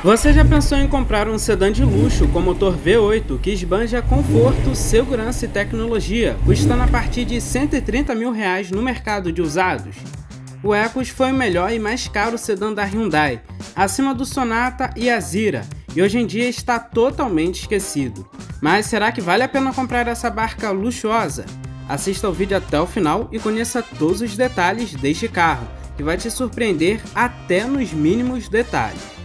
Você já pensou em comprar um sedã de luxo com motor V8 que esbanja conforto, segurança e tecnologia, custando a partir de R$ 130 mil no mercado de usados? O Ecos foi o melhor e mais caro sedã da Hyundai, acima do Sonata e Azira, e hoje em dia está totalmente esquecido. Mas será que vale a pena comprar essa barca luxuosa? Assista o vídeo até o final e conheça todos os detalhes deste carro, que vai te surpreender até nos mínimos detalhes.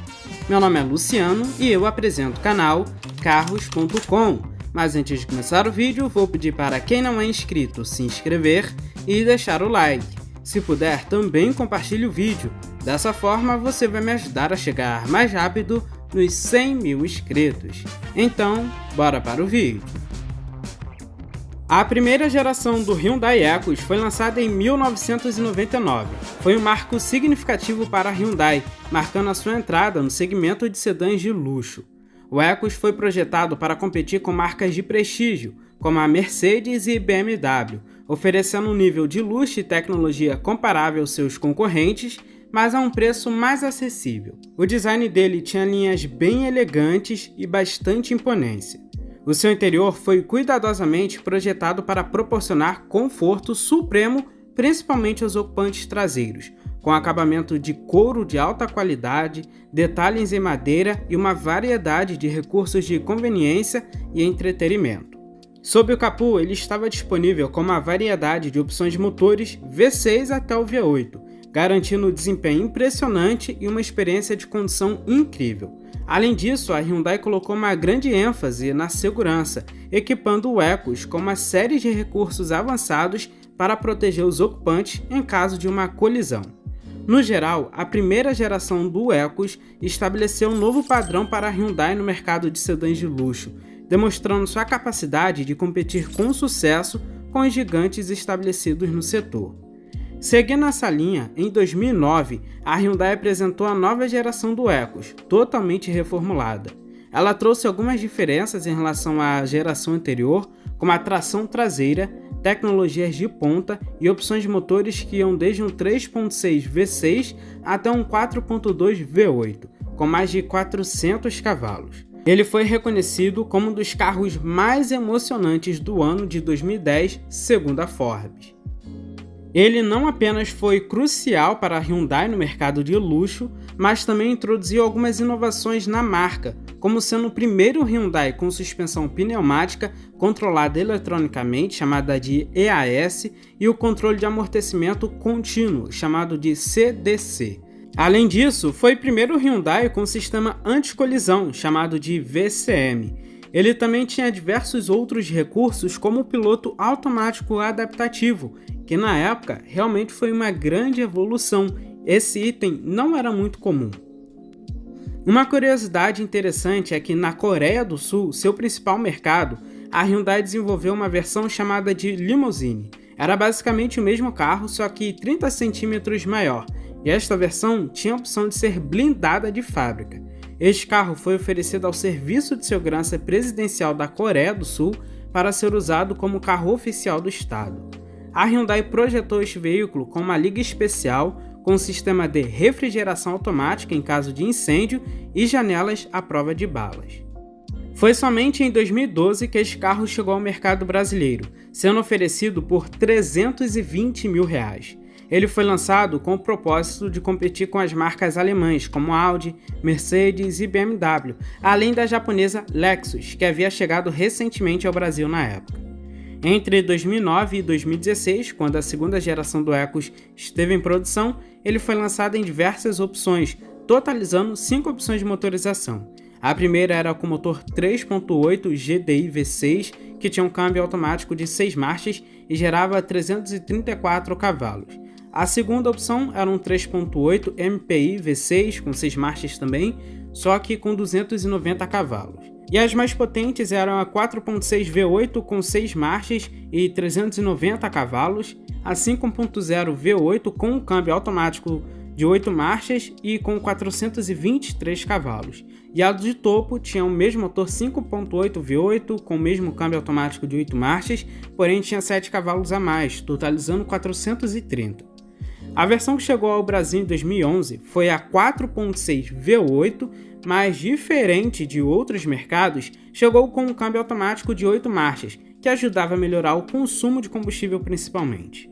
Meu nome é Luciano e eu apresento o canal Carros.com. Mas antes de começar o vídeo, vou pedir para quem não é inscrito se inscrever e deixar o like. Se puder, também compartilhe o vídeo. Dessa forma, você vai me ajudar a chegar mais rápido nos 100 mil inscritos. Então, bora para o vídeo. A primeira geração do Hyundai Ecos foi lançada em 1999. Foi um marco significativo para a Hyundai, marcando a sua entrada no segmento de sedãs de luxo. O Ecos foi projetado para competir com marcas de prestígio, como a Mercedes e BMW, oferecendo um nível de luxo e tecnologia comparável aos seus concorrentes, mas a um preço mais acessível. O design dele tinha linhas bem elegantes e bastante imponência. O seu interior foi cuidadosamente projetado para proporcionar conforto supremo, principalmente aos ocupantes traseiros, com acabamento de couro de alta qualidade, detalhes em madeira e uma variedade de recursos de conveniência e entretenimento. Sob o capô, ele estava disponível com uma variedade de opções de motores V6 até o V8, garantindo um desempenho impressionante e uma experiência de condução incrível. Além disso, a Hyundai colocou uma grande ênfase na segurança, equipando o Ecos com uma série de recursos avançados para proteger os ocupantes em caso de uma colisão. No geral, a primeira geração do Ecos estabeleceu um novo padrão para a Hyundai no mercado de sedãs de luxo, demonstrando sua capacidade de competir com sucesso com os gigantes estabelecidos no setor. Seguindo essa linha, em 2009, a Hyundai apresentou a nova geração do Ecos, totalmente reformulada. Ela trouxe algumas diferenças em relação à geração anterior, como a tração traseira, tecnologias de ponta e opções de motores que iam desde um 3.6 V6 até um 4.2 V8, com mais de 400 cavalos. Ele foi reconhecido como um dos carros mais emocionantes do ano de 2010, segundo a Forbes. Ele não apenas foi crucial para a Hyundai no mercado de luxo, mas também introduziu algumas inovações na marca, como sendo o primeiro Hyundai com suspensão pneumática controlada eletronicamente, chamada de EAS, e o controle de amortecimento contínuo, chamado de CDC. Além disso, foi o primeiro Hyundai com sistema anti-colisão, chamado de VCM. Ele também tinha diversos outros recursos, como o piloto automático adaptativo, que na época realmente foi uma grande evolução. Esse item não era muito comum. Uma curiosidade interessante é que na Coreia do Sul, seu principal mercado, a Hyundai desenvolveu uma versão chamada de Limousine. Era basicamente o mesmo carro, só que 30 centímetros maior, e esta versão tinha a opção de ser blindada de fábrica. Este carro foi oferecido ao Serviço de Segurança Presidencial da Coreia do Sul para ser usado como carro oficial do estado. A Hyundai projetou este veículo com uma liga especial, com um sistema de refrigeração automática em caso de incêndio e janelas à prova de balas. Foi somente em 2012 que este carro chegou ao mercado brasileiro, sendo oferecido por R$ 320 mil. Ele foi lançado com o propósito de competir com as marcas alemãs como Audi, Mercedes e BMW, além da japonesa Lexus, que havia chegado recentemente ao Brasil na época. Entre 2009 e 2016, quando a segunda geração do Ecos esteve em produção, ele foi lançado em diversas opções, totalizando 5 opções de motorização. A primeira era com motor 3.8 GDI V6, que tinha um câmbio automático de 6 marchas e gerava 334 cavalos. A segunda opção era um 3.8 MPI V6 com 6 marchas também, só que com 290 cavalos. E as mais potentes eram a 4.6 V8 com 6 marchas e 390 cavalos, a 5.0 V8 com um câmbio automático de 8 marchas e com 423 cavalos. E a de topo tinha o mesmo motor 5.8 V8 com o mesmo câmbio automático de 8 marchas, porém tinha 7 cavalos a mais, totalizando 430. A versão que chegou ao Brasil em 2011 foi a 4.6 V8, mas diferente de outros mercados, chegou com um câmbio automático de 8 marchas, que ajudava a melhorar o consumo de combustível principalmente.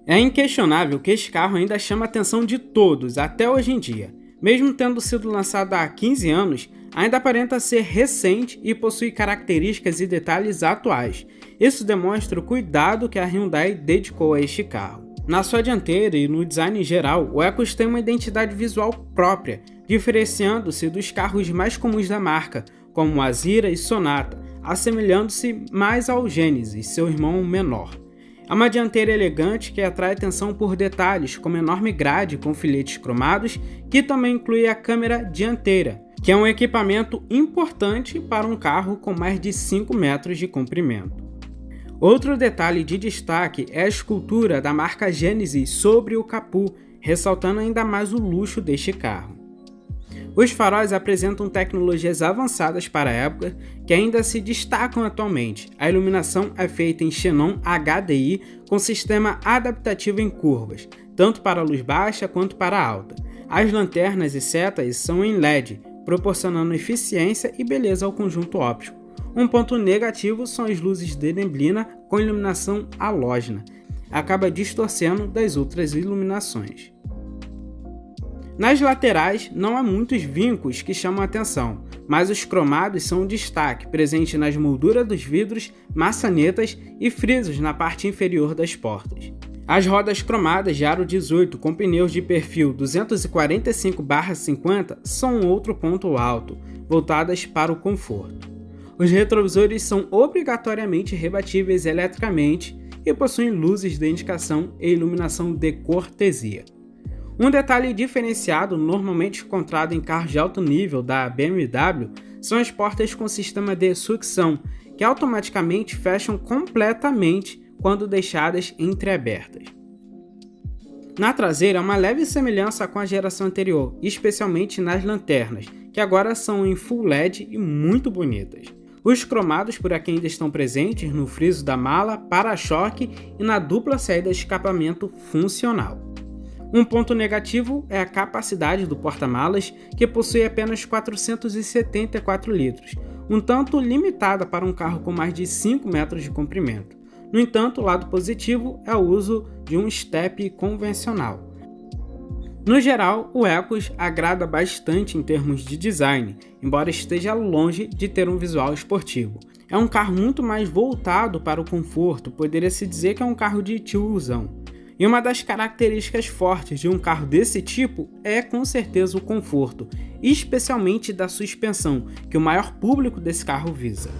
É inquestionável que esse carro ainda chama a atenção de todos até hoje em dia. Mesmo tendo sido lançado há 15 anos, ainda aparenta ser recente e possui características e detalhes atuais. Isso demonstra o cuidado que a Hyundai dedicou a este carro. Na sua dianteira e no design em geral, o Ecos tem uma identidade visual própria, diferenciando-se dos carros mais comuns da marca, como o Azira e Sonata, assemelhando-se mais ao Genesis, seu irmão menor. É uma dianteira elegante que atrai atenção por detalhes, como enorme grade com filetes cromados, que também inclui a câmera dianteira, que é um equipamento importante para um carro com mais de 5 metros de comprimento. Outro detalhe de destaque é a escultura da marca Genesis sobre o capô, ressaltando ainda mais o luxo deste carro. Os faróis apresentam tecnologias avançadas para a época que ainda se destacam atualmente. A iluminação é feita em xenon HDI com sistema adaptativo em curvas, tanto para a luz baixa quanto para a alta. As lanternas e setas são em LED, proporcionando eficiência e beleza ao conjunto óptico. Um ponto negativo são as luzes de neblina com iluminação halógena, acaba distorcendo das outras iluminações. Nas laterais não há muitos vincos que chamam a atenção, mas os cromados são um destaque, presente nas molduras dos vidros, maçanetas e frisos na parte inferior das portas. As rodas cromadas de aro 18 com pneus de perfil 245/50 são outro ponto alto, voltadas para o conforto. Os retrovisores são obrigatoriamente rebatíveis eletricamente e possuem luzes de indicação e iluminação de cortesia. Um detalhe diferenciado normalmente encontrado em carros de alto nível da BMW são as portas com sistema de sucção, que automaticamente fecham completamente quando deixadas entreabertas. Na traseira há uma leve semelhança com a geração anterior, especialmente nas lanternas, que agora são em Full LED e muito bonitas. Os cromados por aqui ainda estão presentes no friso da mala, para-choque e na dupla saída de escapamento funcional. Um ponto negativo é a capacidade do porta-malas, que possui apenas 474 litros, um tanto limitada para um carro com mais de 5 metros de comprimento. No entanto, o lado positivo é o uso de um step convencional. No geral, o Ecos agrada bastante em termos de design, embora esteja longe de ter um visual esportivo. É um carro muito mais voltado para o conforto, poderia-se dizer que é um carro de tiozão. E uma das características fortes de um carro desse tipo é com certeza o conforto, especialmente da suspensão, que o maior público desse carro visa.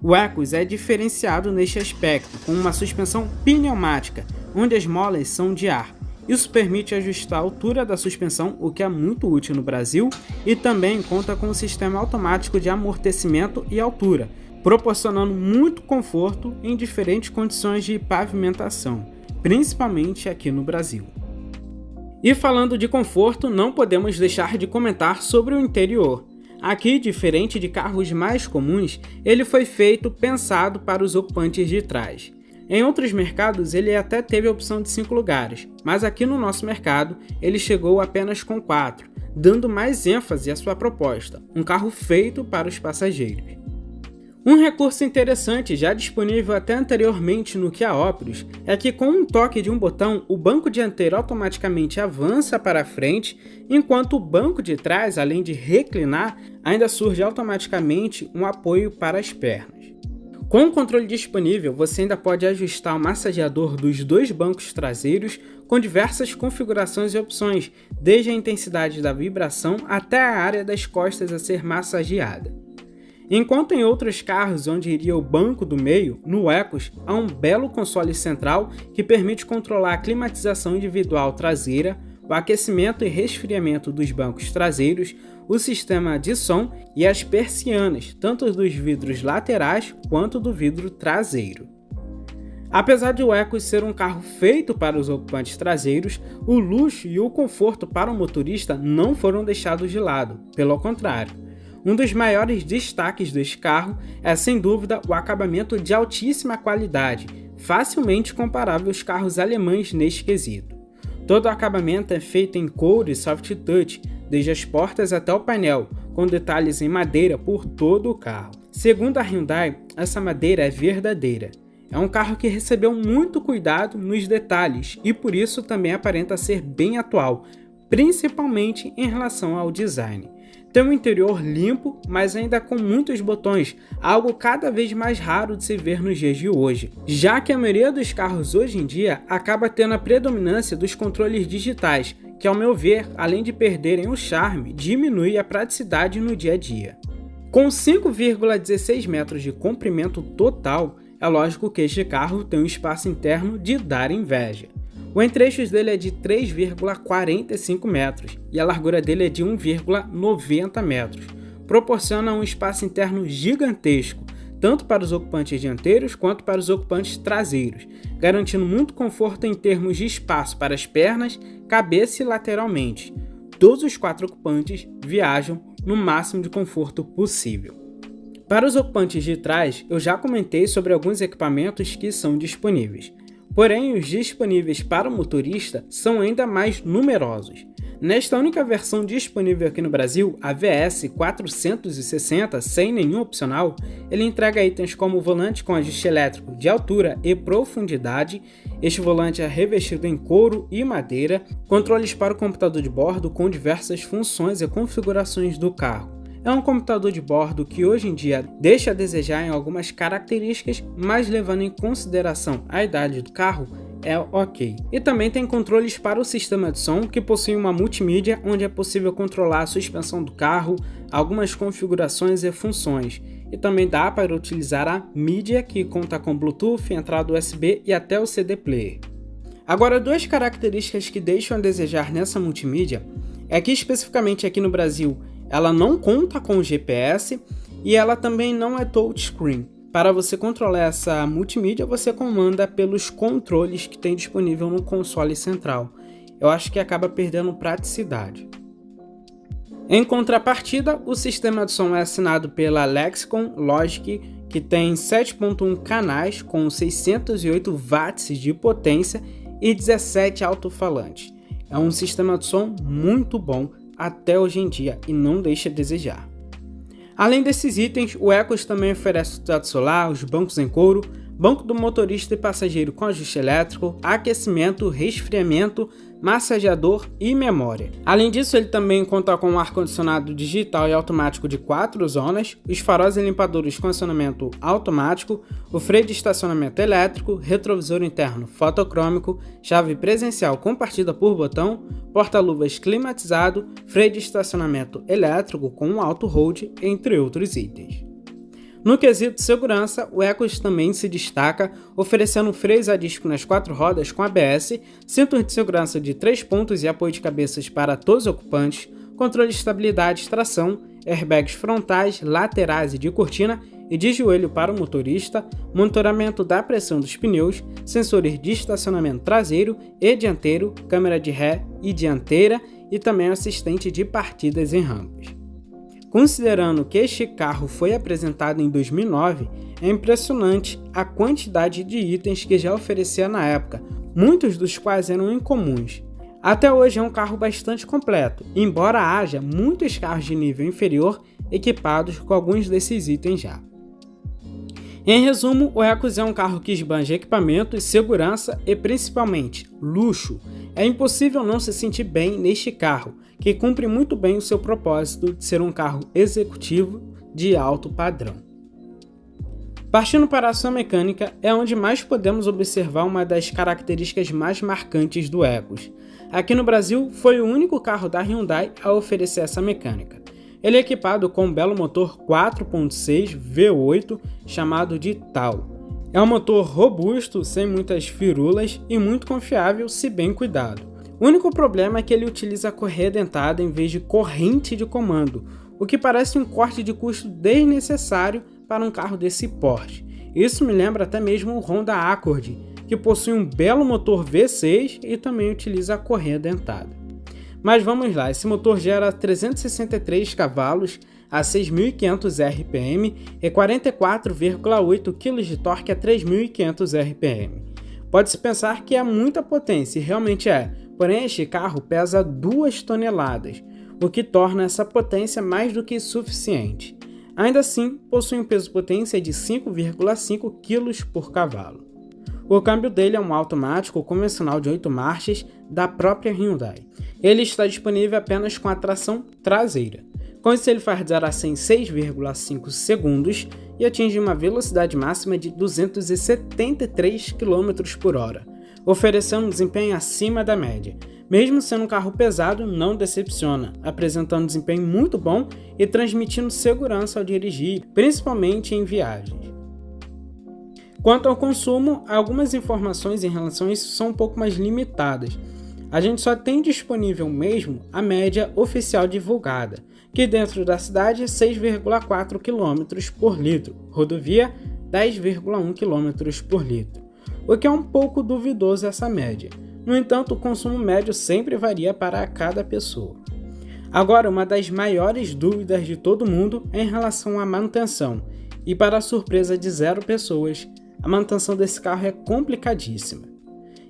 O Ecos é diferenciado neste aspecto, com uma suspensão pneumática, onde as molas são de ar. Isso permite ajustar a altura da suspensão, o que é muito útil no Brasil, e também conta com um sistema automático de amortecimento e altura, proporcionando muito conforto em diferentes condições de pavimentação, principalmente aqui no Brasil. E falando de conforto, não podemos deixar de comentar sobre o interior. Aqui, diferente de carros mais comuns, ele foi pensado para os ocupantes de trás. Em outros mercados ele até teve a opção de 5 lugares, mas aqui no nosso mercado ele chegou apenas com 4, dando mais ênfase à sua proposta, um carro feito para os passageiros. Um recurso interessante, já disponível até anteriormente no Kia Opros, é que com um toque de um botão, o banco dianteiro automaticamente avança para a frente, enquanto o banco de trás, além de reclinar, ainda surge automaticamente um apoio para as pernas. Com o controle disponível, você ainda pode ajustar o massageador dos dois bancos traseiros com diversas configurações e opções, desde a intensidade da vibração até a área das costas a ser massageada. Enquanto em outros carros onde iria o banco do meio, no Ecos há um belo console central que permite controlar a climatização individual traseira, o aquecimento e resfriamento dos bancos traseiros, o sistema de som e as persianas, tanto dos vidros laterais quanto do vidro traseiro. Apesar de o Ecos ser um carro feito para os ocupantes traseiros, o luxo e o conforto para o motorista não foram deixados de lado, pelo contrário. Um dos maiores destaques deste carro é, sem dúvida, o acabamento de altíssima qualidade, facilmente comparável aos carros alemães neste quesito. Todo o acabamento é feito em couro e soft touch, desde as portas até o painel, com detalhes em madeira por todo o carro. Segundo a Hyundai, essa madeira é verdadeira. É um carro que recebeu muito cuidado nos detalhes e por isso também aparenta ser bem atual, principalmente em relação ao design. Tem um interior limpo, mas ainda com muitos botões, algo cada vez mais raro de se ver nos dias de hoje, já que a maioria dos carros hoje em dia acaba tendo a predominância dos controles digitais, que ao meu ver, além de perderem o charme, diminui a praticidade no dia a dia. Com 5,16 metros de comprimento total, é lógico que este carro tem um espaço interno de dar inveja. O entre-eixos dele é de 3,45 metros e a largura dele é de 1,90 metros. Proporciona um espaço interno gigantesco, tanto para os ocupantes dianteiros quanto para os ocupantes traseiros, garantindo muito conforto em termos de espaço para as pernas, cabeça e lateralmente. Todos os 4 ocupantes viajam no máximo de conforto possível. Para os ocupantes de trás, eu já comentei sobre alguns equipamentos que são disponíveis. Porém, os disponíveis para o motorista são ainda mais numerosos. Nesta única versão disponível aqui no Brasil, a VS 460, sem nenhum opcional, ele entrega itens como volante com ajuste elétrico de altura e profundidade, este volante é revestido em couro e madeira, controles para o computador de bordo com diversas funções e configurações do carro. É um computador de bordo que hoje em dia deixa a desejar em algumas características, mas levando em consideração a idade do carro, é ok. E também tem controles para o sistema de som, que possui uma multimídia onde é possível controlar a suspensão do carro, algumas configurações e funções. E também dá para utilizar a mídia, que conta com Bluetooth, entrada USB e até o CD player. Agora, 2 características que deixam a desejar nessa multimídia é que especificamente aqui no Brasil ela não conta com GPS e ela também não é touchscreen. Para você controlar essa multimídia, você comanda pelos controles que tem disponível no console central. Eu acho que acaba perdendo praticidade. Em contrapartida, o sistema de som é assinado pela Lexicon Logic, que tem 7.1 canais com 608 watts de potência e 17 alto-falantes. É um sistema de som muito bom até hoje em dia e não deixa a desejar. Além desses itens, o Ecos também oferece o teto solar, os bancos em couro, banco do motorista e passageiro com ajuste elétrico, aquecimento, resfriamento, massageador e memória. Além disso, ele também conta com um ar-condicionado digital e automático de 4 zonas, os faróis e limpadores com acionamento automático, o freio de estacionamento elétrico, retrovisor interno fotocrômico, chave presencial compartida por botão, porta-luvas climatizado, freio de estacionamento elétrico com um auto-hold, entre outros itens. No quesito segurança, o Ecos também se destaca, oferecendo freios a disco nas 4 rodas com ABS, cinto de segurança de 3 pontos e apoio de cabeças para todos os ocupantes, controle de estabilidade, tração, airbags frontais, laterais e de cortina e de joelho para o motorista, monitoramento da pressão dos pneus, sensores de estacionamento traseiro e dianteiro, câmera de ré e dianteira e também assistente de partidas em rampas. Considerando que este carro foi apresentado em 2009, é impressionante a quantidade de itens que já oferecia na época, muitos dos quais eram incomuns. Até hoje é um carro bastante completo, embora haja muitos carros de nível inferior equipados com alguns desses itens já. Em resumo, o Ecos é um carro que esbanja equipamento, segurança e principalmente luxo. É impossível não se sentir bem neste carro, que cumpre muito bem o seu propósito de ser um carro executivo de alto padrão. Partindo para a sua mecânica, é onde mais podemos observar uma das características mais marcantes do Ecos. Aqui no Brasil, foi o único carro da Hyundai a oferecer essa mecânica. Ele é equipado com um belo motor 4.6 V8 chamado de TAL. É um motor robusto, sem muitas firulas e muito confiável se bem cuidado. O único problema é que ele utiliza correia dentada em vez de corrente de comando, o que parece um corte de custo desnecessário para um carro desse porte. Isso me lembra até mesmo o Honda Accord, que possui um belo motor V6 e também utiliza a correia dentada. Mas vamos lá, esse motor gera 363 cavalos a 6.500 RPM e 44,8 kg de torque a 3.500 RPM. Pode-se pensar que é muita potência, e realmente é, porém este carro pesa 2 toneladas, o que torna essa potência mais do que suficiente. Ainda assim, possui um peso-potência de 5,5 kg por cavalo. O câmbio dele é um automático convencional de 8 marchas da própria Hyundai. Ele está disponível apenas com a tração traseira. Com isso ele faz de 0 a 100 em 6,5 segundos e atinge uma velocidade máxima de 273 km por hora, oferecendo um desempenho acima da média. Mesmo sendo um carro pesado, não decepciona, apresentando um desempenho muito bom e transmitindo segurança ao dirigir, principalmente em viagens. Quanto ao consumo, algumas informações em relação a isso são um pouco mais limitadas. A gente só tem disponível mesmo a média oficial divulgada, que dentro da cidade é 6,4 km por litro, rodovia 10,1 km por litro, o que é um pouco duvidoso essa média. No entanto, o consumo médio sempre varia para cada pessoa. Agora, uma das maiores dúvidas de todo mundo é em relação à manutenção, e para a surpresa de 0 pessoas, a manutenção desse carro é complicadíssima.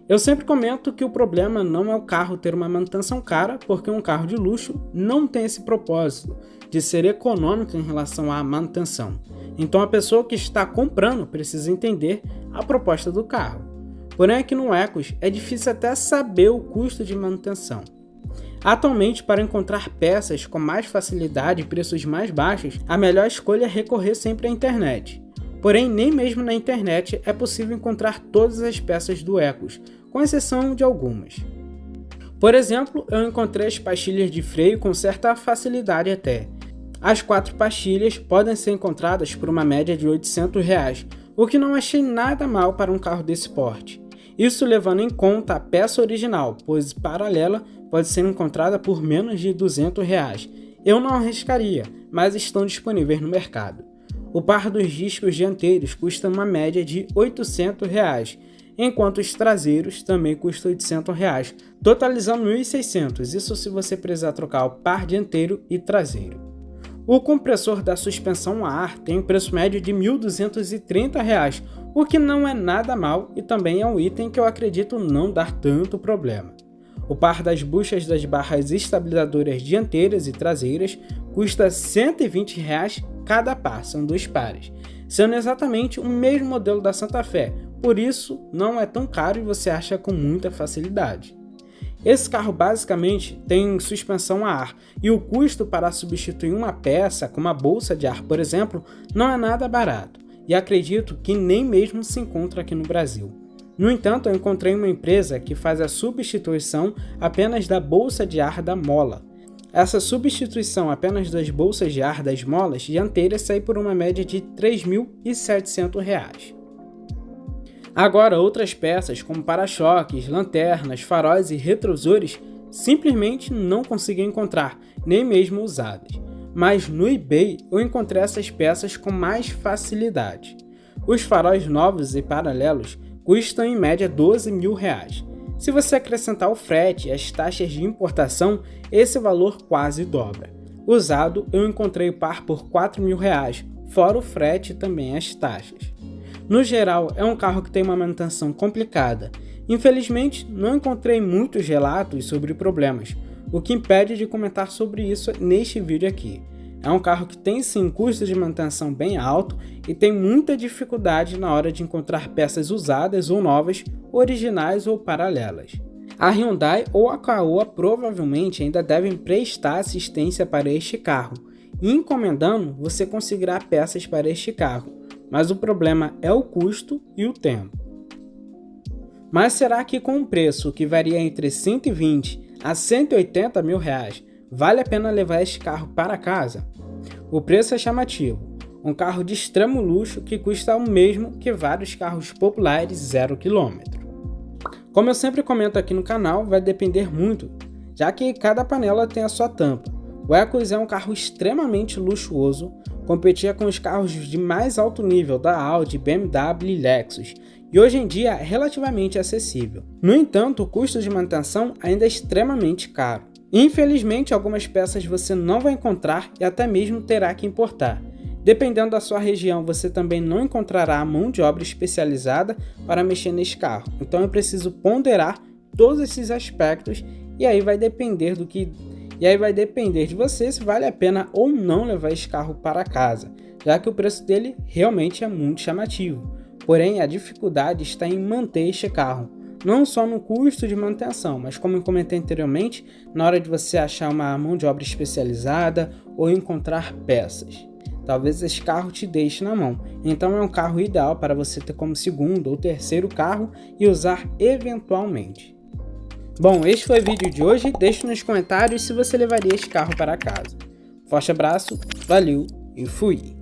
Eu sempre comento que o problema não é o carro ter uma manutenção cara, porque um carro de luxo não tem esse propósito de ser econômico em relação à manutenção. Então a pessoa que está comprando precisa entender a proposta do carro. Porém aqui no Ecos é difícil até saber o custo de manutenção. Atualmente, para encontrar peças com mais facilidade e preços mais baixos, a melhor escolha é recorrer sempre à internet. Porém, nem mesmo na internet é possível encontrar todas as peças do Ecos, com exceção de algumas. Por exemplo, eu encontrei as pastilhas de freio com certa facilidade até. As 4 pastilhas podem ser encontradas por uma média de R$ 800, o que não achei nada mal para um carro desse porte. Isso levando em conta a peça original, pois paralela pode ser encontrada por menos de R$ 200. Eu não arriscaria, mas estão disponíveis no mercado. O par dos discos dianteiros custa uma média de R$ 800, enquanto os traseiros também custam R$ 800, totalizando R$ 1.600, isso se você precisar trocar o par dianteiro e traseiro. O compressor da suspensão a ar tem um preço médio de R$ 1.230, o que não é nada mal e também é um item que eu acredito não dar tanto problema. O par das buchas das barras estabilizadoras dianteiras e traseiras custa R$ 120 cada par, são 2 pares, sendo exatamente o mesmo modelo da Santa Fé, por isso não é tão caro e você acha com muita facilidade. Esse carro basicamente tem suspensão a ar e o custo para substituir uma peça, como a bolsa de ar por exemplo, não é nada barato e acredito que nem mesmo se encontra aqui no Brasil. No entanto, eu encontrei uma empresa que faz a substituição apenas da bolsa de ar da mola. Essa substituição apenas das bolsas de ar das molas dianteiras sai por uma média de R$ 3.700. Agora, outras peças como para-choques, lanternas, faróis e retrovisores simplesmente não consegui encontrar, nem mesmo usadas. Mas no eBay eu encontrei essas peças com mais facilidade. Os faróis novos e paralelos custam em média R$ 12.000. Se você acrescentar o frete e as taxas de importação, esse valor quase dobra. Usado, eu encontrei o par por R$ 4.000, fora o frete e também as taxas. No geral, é um carro que tem uma manutenção complicada. Infelizmente, não encontrei muitos relatos sobre problemas, o que impede de comentar sobre isso neste vídeo aqui. É um carro que tem sim custo de manutenção bem alto e tem muita dificuldade na hora de encontrar peças usadas ou novas, originais ou paralelas. A Hyundai ou a Caoa provavelmente ainda devem prestar assistência para este carro, e encomendando você conseguirá peças para este carro, mas o problema é o custo e o tempo. Mas será que com um preço que varia entre 120 a 180 mil reais, vale a pena levar este carro para casa? O preço é chamativo, um carro de extremo luxo que custa o mesmo que vários carros populares 0 km. Como eu sempre comento aqui no canal, vai depender muito, já que cada panela tem a sua tampa. O Ecos é um carro extremamente luxuoso, competia com os carros de mais alto nível da Audi, BMW e Lexus, e hoje em dia é relativamente acessível. No entanto, o custo de manutenção ainda é extremamente caro. Infelizmente, algumas peças você não vai encontrar e até mesmo terá que importar. Dependendo da sua região, você também não encontrará mão de obra especializada para mexer nesse carro. Então eu preciso ponderar todos esses aspectos e aí vai depender de você se vale a pena ou não levar esse carro para casa, já que o preço dele realmente é muito chamativo. Porém, a dificuldade está em manter este carro, não só no custo de manutenção, mas como eu comentei anteriormente, na hora de você achar uma mão de obra especializada ou encontrar peças. Talvez esse carro te deixe na mão, então é um carro ideal para você ter como segundo ou terceiro carro e usar eventualmente. Bom, este foi o vídeo de hoje, deixe nos comentários se você levaria este carro para casa. Forte abraço, valeu e fui!